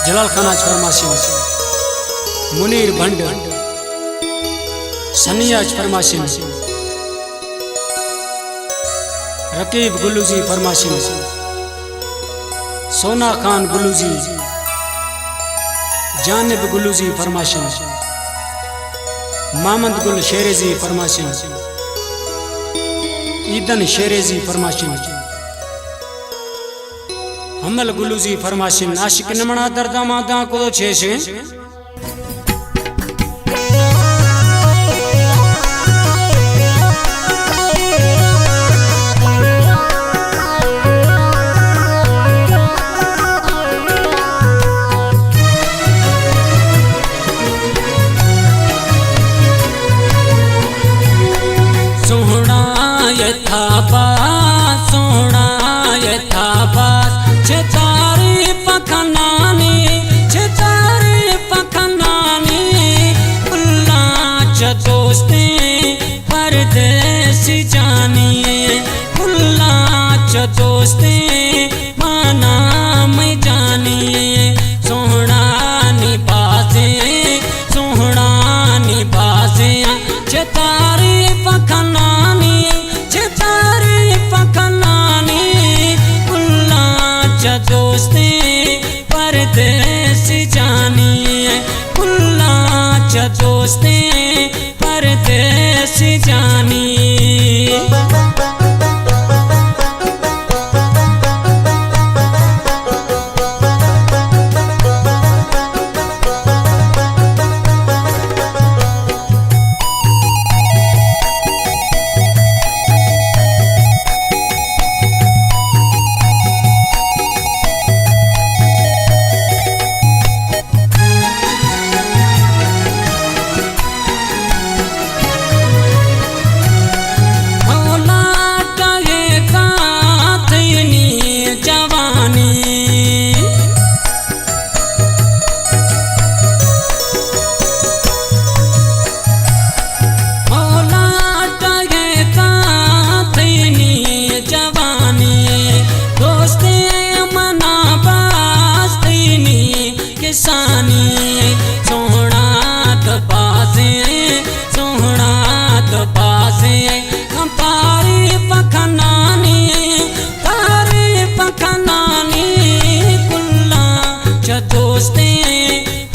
जलाल खाना फरमाशी, मुनीर भंड, सनिया फरमाशी, रकीब गुलूजी फरमाशी, सोना खान गुलूजी, जानिब गुलूजी फरमाशी, मामद गुल शेरेजी फरमाशी, ईदन शेरेजी फरमाशी, हमल गुलूजी फरमाशिन आशिक नमणा दर्दा मादा को छेशे सोहना यथापा सोहना यथापा छेतारी पखनानी उल्ला च दोस्ते परदेसी जानिए उल्ला च दोस्ते माना मैं जानिए सोहना निभासे छेतारी पखनानी उल्ला च दोस्ते परदेसी जानिए उल्ला च दोस्ते परदेसी जानिए।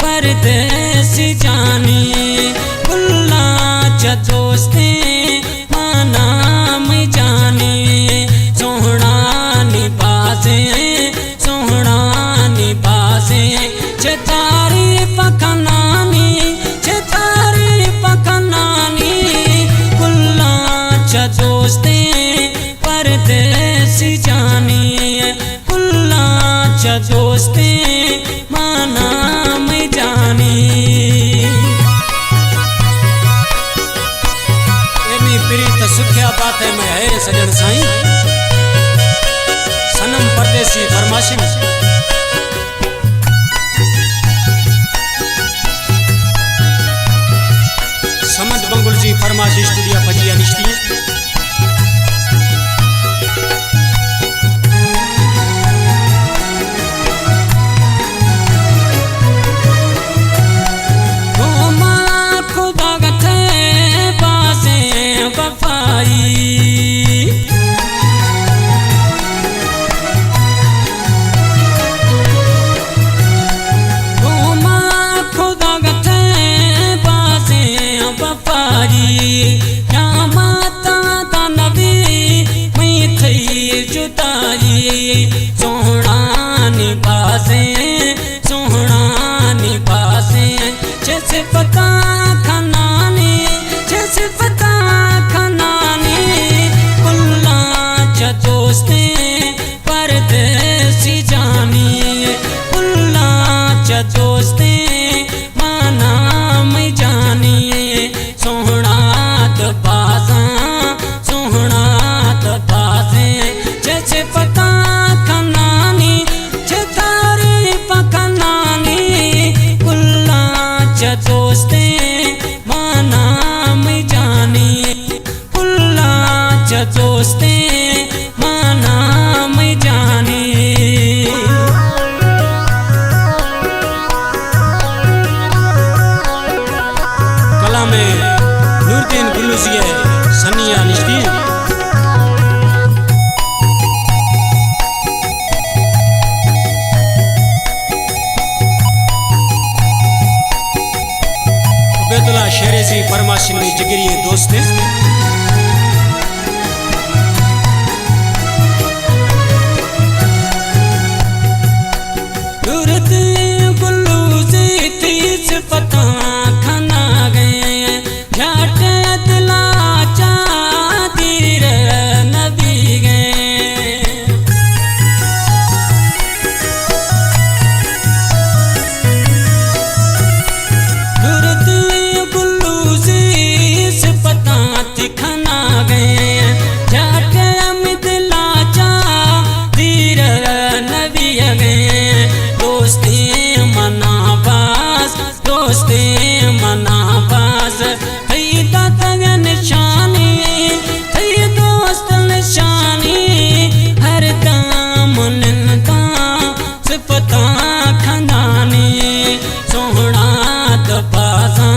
परदेसी जानिए उल्ला च दोस्ते माना मैं जानिए सोहना निभासे छेतारी पखनानी उल्ला च दोस्ते परदेसी जानिए उल्ला च दोस्ते माना मैं जानिए। एमी प्रीत सुख्या बात है मैं है सजन साईं सनम परदेसी फरमाशी समद बंगुल जी फरमाशी स्टूडियो भजिया निश्ती सोहना निभासे जैसे पता खनानी उल्ला च दोस्ते परदेसी जानिए उल्ला च दोस्ते माना मैं जानिए सोहना दबासा जैसे पता खनानी छेतारी पखनानी उल्ला च दोस्ते माना मैं जानिए उल्ला च दोस्ते माना मैं जानिए। वाशिनी जिगरी दोस्त पता खाना गए झट अदला चादीर नबी गए गुरद गुल्लू शीस पता खाना गए झट अमदला चादीर नबी गए दोस्ती मना दोस्ते मना बाज थई तग निशानी थई दोस्त निशानी हर दाम निंदा सिफता खंदानी सोहना दबासा